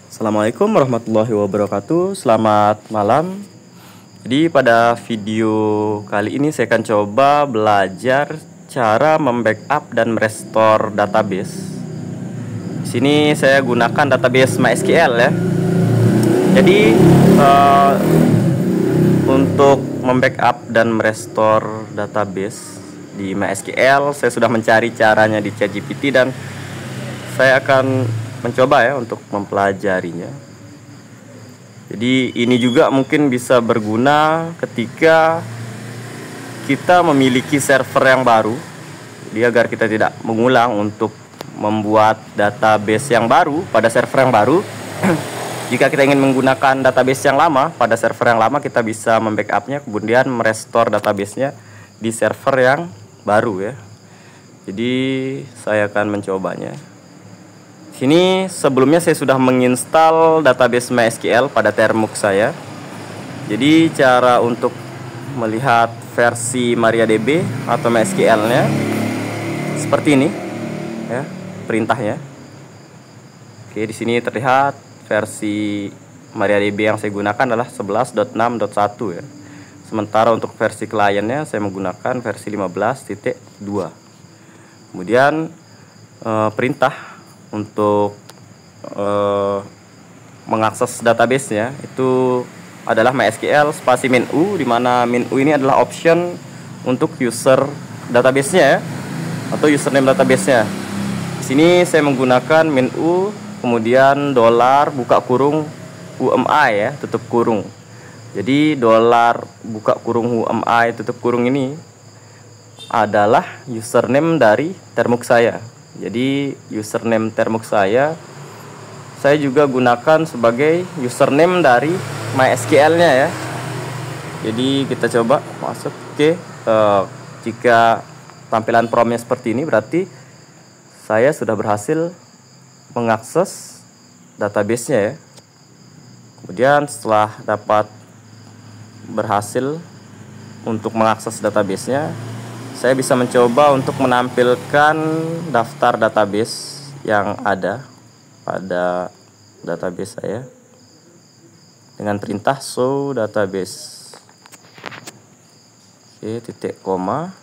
Assalamualaikum warahmatullahi wabarakatuh. Selamat malam. Jadi pada video kali ini saya akan coba belajar cara membackup dan merestore database. Di sini saya gunakan database MySQL ya. Jadi untuk membackup dan merestore database di MySQL, saya sudah mencari caranya di ChatGPT dan saya akan mencoba ya untuk mempelajarinya. Jadi ini juga mungkin bisa berguna ketika kita memiliki server yang baru. Jadi agar kita tidak mengulang untuk membuat database yang baru pada server yang baru. Jika kita ingin menggunakan database yang lama pada server yang lama, kita bisa membackupnya kemudian merestore databasenya di server yang baru ya. Jadi saya akan mencobanya. Sini sebelumnya saya sudah menginstal database MySQL pada termux saya. Jadi cara untuk melihat versi MariaDB atau MySQL-nya seperti ini ya, perintahnya. Oke, di sini terlihat versi MariaDB yang saya gunakan adalah 11.6.1 ya. Sementara untuk versi kliennya saya menggunakan versi 15.2. Kemudian perintah untuk mengakses databasenya itu adalah MySQL spasi -u, di mana -u ini adalah option untuk user databasenya ya, atau username databasenya. Di sini saya menggunakan -u kemudian $ buka kurung UMI ya, tutup kurung. Jadi $ buka kurung UMI tutup kurung ini adalah username dari termux saya. Jadi username termux saya juga gunakan sebagai username dari MySQL-nya ya. Jadi kita coba masuk. Oke, jika tampilan prompt-nya seperti ini, berarti saya sudah berhasil mengakses database-nya ya. Kemudian setelah dapat berhasil untuk mengakses database-nya, saya bisa mencoba untuk menampilkan daftar database yang ada pada database saya dengan perintah show database. Oke, titik koma.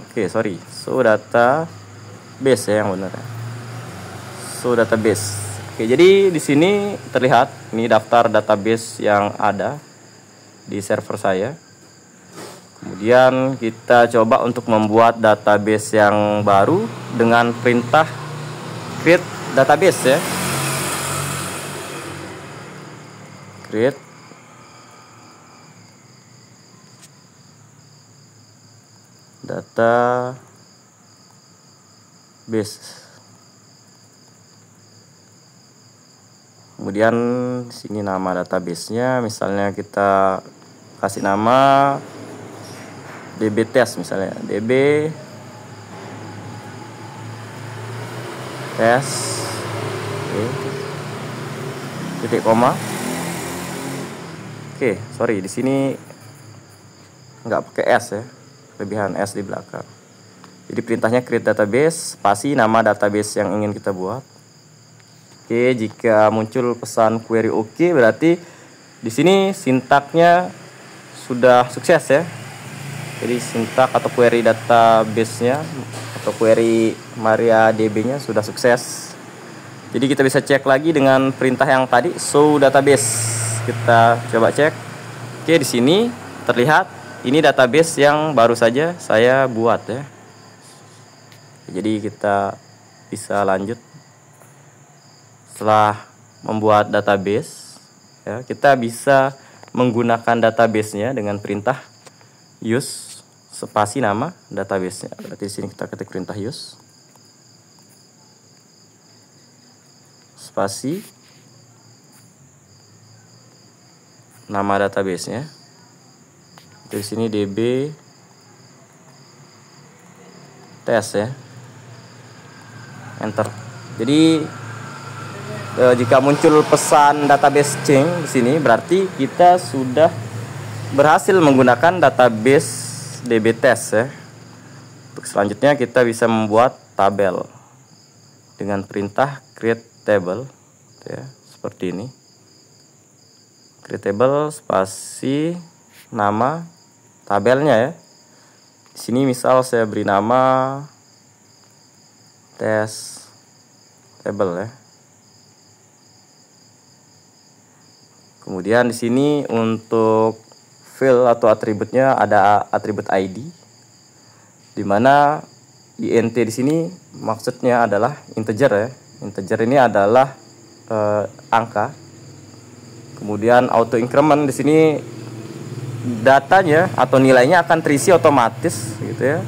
Oke, sorry, show database ya yang benar. Show database. Oke, jadi di sini terlihat ini daftar database yang ada di server saya. Kemudian kita coba untuk membuat database yang baru dengan perintah create database ya. Create database. Kemudian di sini nama databasenya, misalnya kita kasih nama DB test misalnya, DB test. Oke. Titik koma. Oke, sorry di sini nggak pakai S ya, kelebihan S di belakang. Jadi perintahnya create database spasi nama database yang ingin kita buat. Oke, jika muncul pesan query oke, berarti di sini sintaknya sudah sukses ya. Jadi sintak atau query database-nya atau query MariaDB-nya sudah sukses. Jadi kita bisa cek lagi dengan perintah yang tadi show database. Kita coba cek. Oke, di sini terlihat ini database yang baru saja saya buat ya. Jadi kita bisa lanjut. Setelah membuat database ya, kita bisa menggunakan database-nya dengan perintah use spasi nama database-nya. Berarti di sini kita ketik perintah use spasi nama database-nya. Di sini DB test ya. Enter. Jadi jika muncul pesan database change di sini, berarti kita sudah berhasil menggunakan database DB test ya. Untuk selanjutnya kita bisa membuat tabel. dengan perintah create table ya, seperti ini. Create table spasi nama tabelnya ya. Di sini misal saya beri nama test table ya. Kemudian di sini untuk field atau atributnya ada atribut ID, di mana int di sini maksudnya adalah integer ya. Integer ini adalah angka. Kemudian auto increment di sini datanya atau nilainya akan terisi otomatis gitu ya.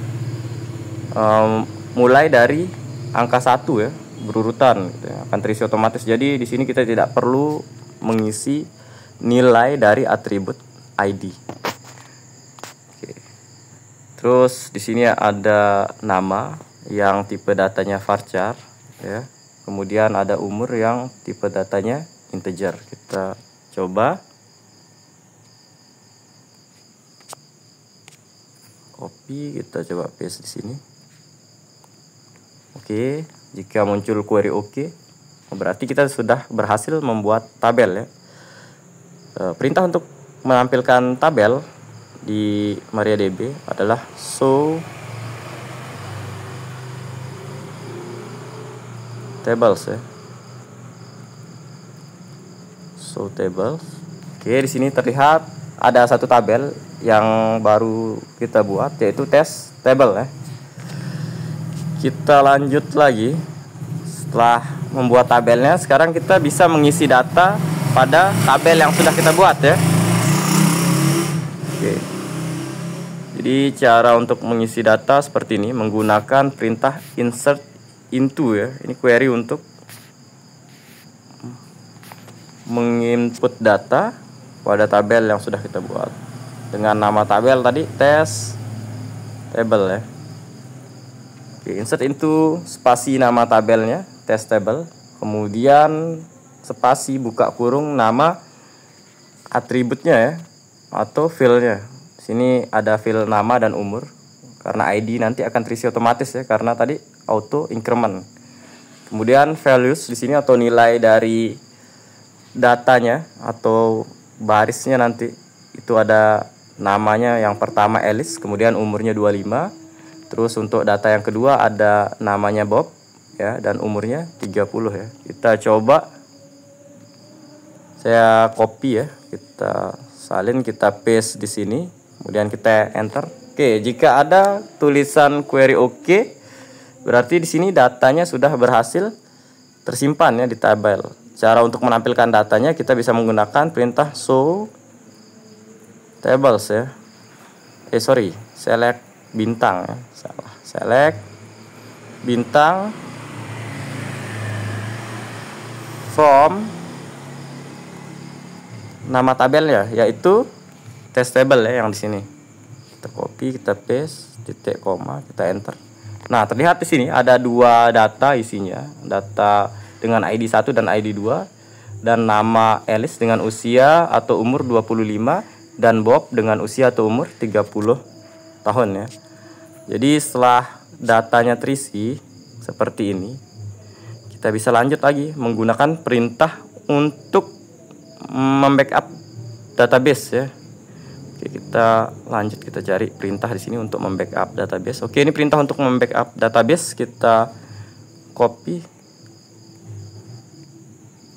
Mulai dari angka 1 ya, berurutan gitu ya, akan terisi otomatis. Jadi di sini kita tidak perlu mengisi nilai dari atribut ID. Oke. Terus di sini ada nama yang tipe datanya varchar ya. Kemudian ada umur yang tipe datanya integer. Kita coba copy, kita coba paste di sini. Oke, jika muncul query oke, berarti kita sudah berhasil membuat tabel ya. Perintah untuk menampilkan tabel di MariaDB adalah show tables ya. Show tables. Oke, di sini terlihat ada satu tabel yang baru kita buat, yaitu test table ya. Kita lanjut lagi. Setelah membuat tabelnya, sekarang kita bisa mengisi data pada tabel yang sudah kita buat ya. Oke. Jadi cara untuk mengisi data seperti ini menggunakan perintah insert into ya. Ini query untuk menginput data pada tabel yang sudah kita buat dengan nama tabel tadi test table ya. Oke, insert into spasi nama tabelnya test table, kemudian spasi buka kurung nama atributnya ya atau fieldnya. Sini ada field nama dan umur, karena ID nanti akan terisi otomatis ya, karena tadi auto increment. Kemudian values di sini atau nilai dari datanya atau barisnya nanti itu ada namanya yang pertama Alice, kemudian umurnya 25. Terus untuk data yang kedua ada namanya Bob ya dan umurnya 30 ya. Kita coba, saya copy ya, kita salin, kita paste di sini, kemudian kita enter. Oke, jika ada tulisan query oke, berarti di sini datanya sudah berhasil tersimpan ya di tabel. Cara untuk menampilkan datanya kita bisa menggunakan perintah show tables ya. Select bintang ya. Salah. Select bintang from nama tabelnya, yaitu test table ya yang di sini. Kita copy, kita paste, titik koma, kita enter. Nah, terlihat di sini ada dua data isinya, data dengan ID 1 dan ID 2, dan nama Alice dengan usia atau umur 25 dan Bob dengan usia atau umur 30 tahun ya. Jadi setelah datanya terisi seperti ini, kita bisa lanjut lagi menggunakan perintah untuk membackup database ya. Oke, kita lanjut, kita cari perintah di sini untuk membackup database. Oke, ini perintah untuk membackup database, kita copy,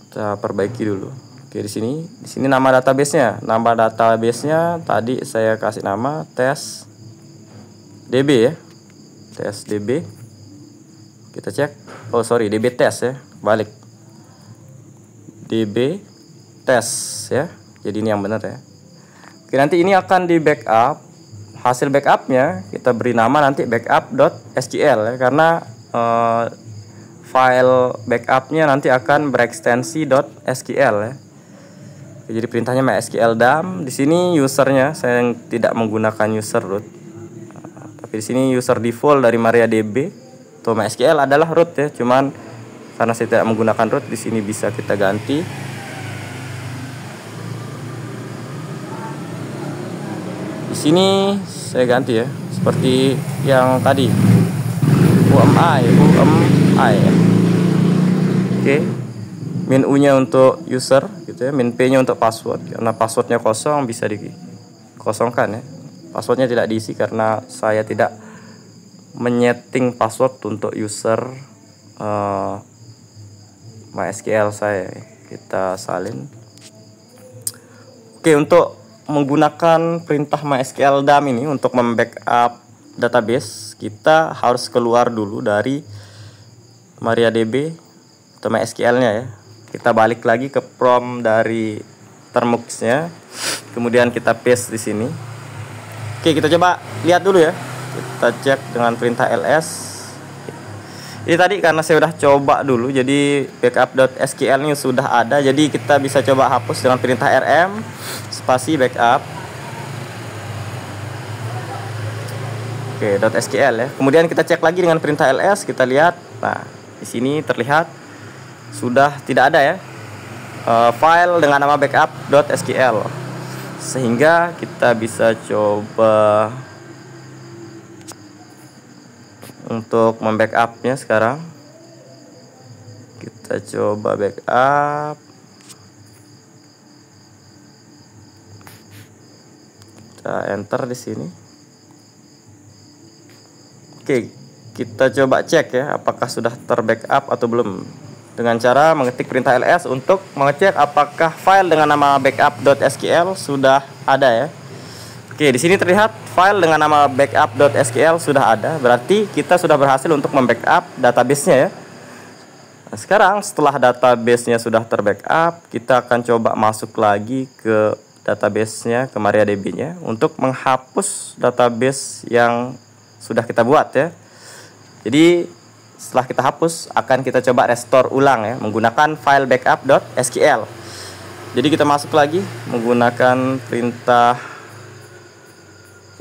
kita perbaiki dulu. Oke, di sini nama database-nya. Nama database-nya tadi saya kasih nama test DB ya. Test DB. Kita cek. Oh, sorry, DB test ya. Balik. DB test ya. Jadi ini yang benar ya. Oke, nanti ini akan di backup. Hasil backupnya kita beri nama nanti backup.sql ya, karena file backupnya nanti akan berekstensi .sql ya. Oke, jadi perintahnya MySQL dam. Di sini usernya saya tidak menggunakan user root. Tapi di sini user default dari MariaDB atau MySQL adalah root ya. Cuman karena saya tidak menggunakan root, di sini bisa kita ganti. Di sini saya ganti ya, seperti yang tadi. UMI ya. Oke. Min U-nya untuk user gitu ya, min P-nya untuk password. Karena passwordnya kosong bisa dikosongkan ya. Passwordnya tidak diisi karena saya tidak menyeting password untuk user MySQL saya. Kita salin. Oke, untuk menggunakan perintah MySQL dump ini untuk membackup database, kita harus keluar dulu dari MariaDB atau MySQL-nya ya. Kita balik lagi ke prompt dari Termux-nya, kemudian kita paste di sini. Oke, kita coba lihat dulu ya. Kita cek dengan perintah ls. Ini tadi karena saya udah coba dulu, jadi backup.sql-nya sudah ada, jadi kita bisa coba hapus dengan perintah rm spasi backup. Oke, .sql ya. Kemudian kita cek lagi dengan perintah ls, kita lihat. Nah, di sini terlihat sudah tidak ada ya file dengan nama backup.sql, sehingga kita bisa coba untuk membackupnya. Sekarang kita coba backup, kita enter di sini. Oke, kita coba cek ya apakah sudah terbackup atau belum, dengan cara mengetik perintah ls untuk mengecek apakah file dengan nama backup.sql sudah ada ya. Oke, di sini terlihat file dengan nama backup.sql sudah ada, berarti kita sudah berhasil untuk membackup database-nya ya. Nah, sekarang setelah database-nya sudah terbackup, kita akan coba masuk lagi ke database-nya, ke MariaDB-nya untuk menghapus database yang sudah kita buat ya. Jadi setelah kita hapus, akan kita coba restore ulang ya menggunakan file backup.sql. Jadi kita masuk lagi menggunakan perintah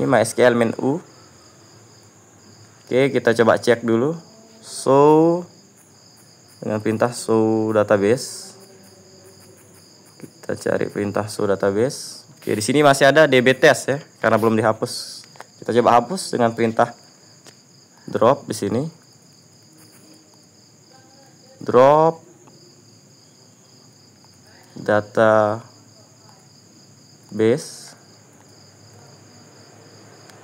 ini MySQL min U. Oke, kita coba cek dulu. Show dengan perintah show database. Kita cari perintah show database. Oke, di sini masih ada dbtest ya karena belum dihapus. Kita coba hapus dengan perintah drop di sini. Drop database,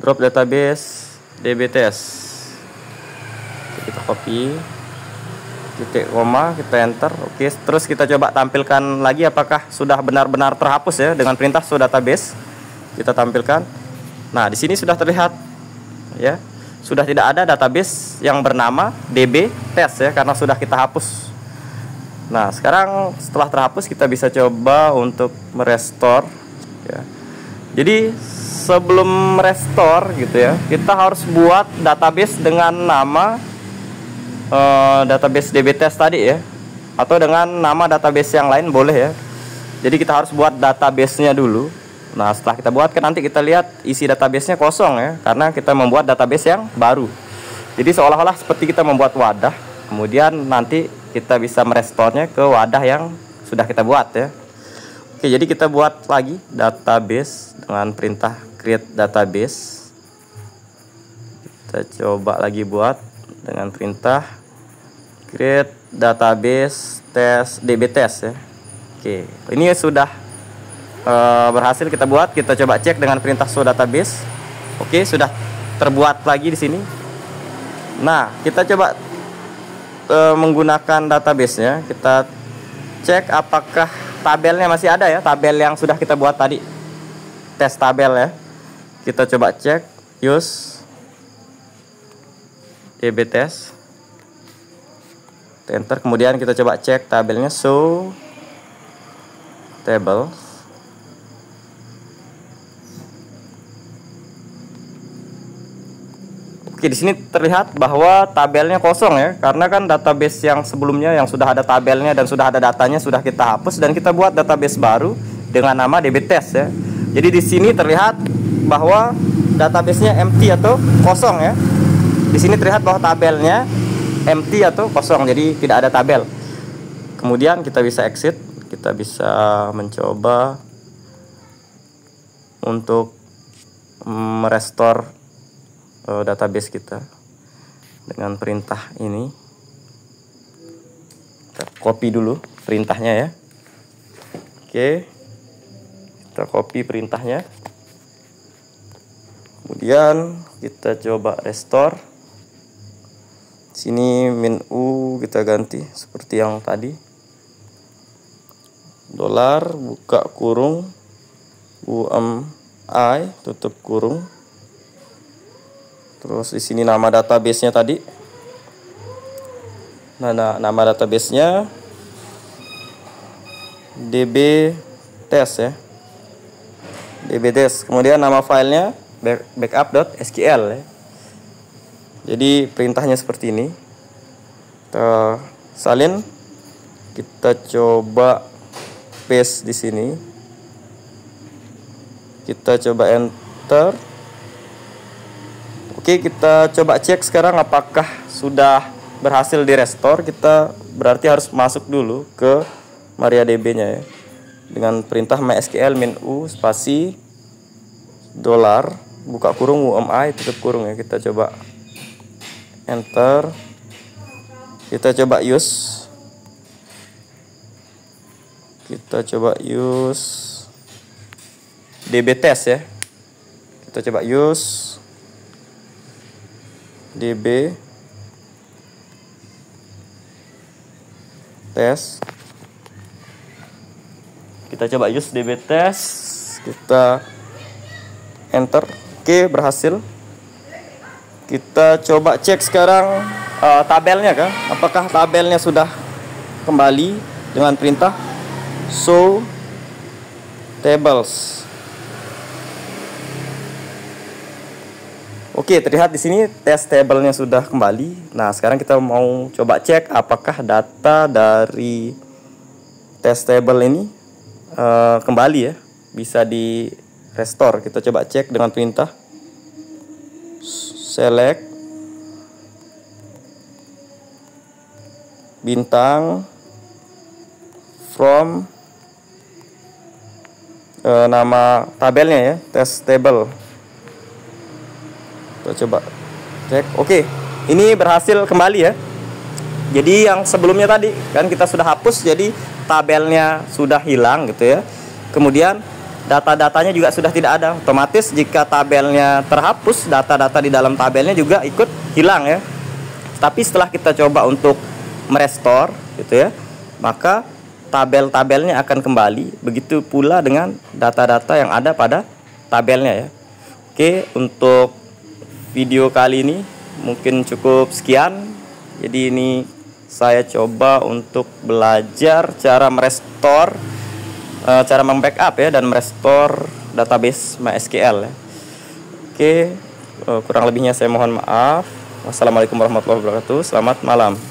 drop database dbtest. Kita copy, titik koma, kita enter. Oke, terus kita coba tampilkan lagi apakah sudah benar-benar terhapus ya dengan perintah show database. Kita tampilkan. Nah, di sini sudah terlihat ya, sudah tidak ada database yang bernama dbtest ya karena sudah kita hapus. Nah, sekarang setelah terhapus kita bisa coba untuk merestore ya. Jadi sebelum restore gitu ya, kita harus buat database dengan nama database dbtest tadi ya, atau dengan nama database yang lain boleh ya. Jadi kita harus buat database-nya dulu. Nah, setelah kita buat kan nanti kita lihat isi database-nya kosong ya, karena kita membuat database yang baru. Jadi seolah-olah seperti kita membuat wadah, kemudian nanti kita bisa merestorenya ke wadah yang sudah kita buat ya. Oke, jadi kita buat lagi database dengan perintah create database. Kita coba lagi buat dengan perintah create database test dbtest ya. Oke, ini sudah berhasil kita buat. Kita coba cek dengan perintah show database. Oke, sudah terbuat lagi di sini. Nah, kita coba menggunakan database-nya. Kita cek apakah tabelnya masih ada ya, tabel yang sudah kita buat tadi, tes tabel ya. Kita coba cek use dbtest, enter. Kemudian kita coba cek tabelnya show table. Oke, di sini terlihat bahwa tabelnya kosong ya, karena kan database yang sebelumnya yang sudah ada tabelnya dan sudah ada datanya sudah kita hapus dan kita buat database baru dengan nama dbtest ya. Jadi di sini terlihat bahwa database-nya empty atau kosong ya. Di sini terlihat bahwa tabelnya empty atau kosong, jadi tidak ada tabel. Kemudian kita bisa exit, kita bisa mencoba untuk merestore database kita dengan perintah ini. copy dulu perintahnya ya. Oke, kita copy perintahnya. Kemudian kita coba restore. Sini min u kita ganti seperti yang tadi. Dolar buka kurung UMI tutup kurung. Terus di sini nama database-nya tadi. Nah, nama database-nya DB test ya. DB test. Kemudian nama filenya backup.sql ya. Jadi perintahnya seperti ini. Kita salin, kita coba paste di sini. Kita coba enter. Oke, kita coba cek sekarang apakah sudah berhasil di restore. Kita berarti harus masuk dulu ke MariaDB-nya ya. Dengan perintah mysql min u spasi dolar buka kurung UMI tutup kurung ya. Kita coba enter, kita coba use DB test ya. Kita coba use DB test. Kita coba use DB test, kita enter. Oke, berhasil. Kita coba cek sekarang tabelnya kan, apakah tabelnya sudah kembali dengan perintah show tables. Oke, terlihat di sini test table-nya sudah kembali. Nah, sekarang kita mau coba cek apakah data dari test table ini kembali ya, bisa di restore. Kita coba cek dengan perintah select bintang from nama tabelnya ya, test table. Kita coba cek. Oke, ini berhasil kembali ya. Jadi yang sebelumnya tadi kan kita sudah hapus, jadi tabelnya sudah hilang gitu ya. Kemudian data-datanya juga sudah tidak ada. Otomatis jika tabelnya terhapus, data-data di dalam tabelnya juga ikut hilang ya. Tapi setelah kita coba untuk merestore gitu ya, maka tabel-tabelnya akan kembali. Begitu pula dengan data-data yang ada pada tabelnya ya. Oke, untuk video kali ini mungkin cukup sekian. Jadi ini saya coba untuk belajar cara merestore, cara membackup ya, dan merestore database MySQL ya. Oke, kurang lebihnya saya mohon maaf. Wassalamualaikum warahmatullahi wabarakatuh. Selamat malam.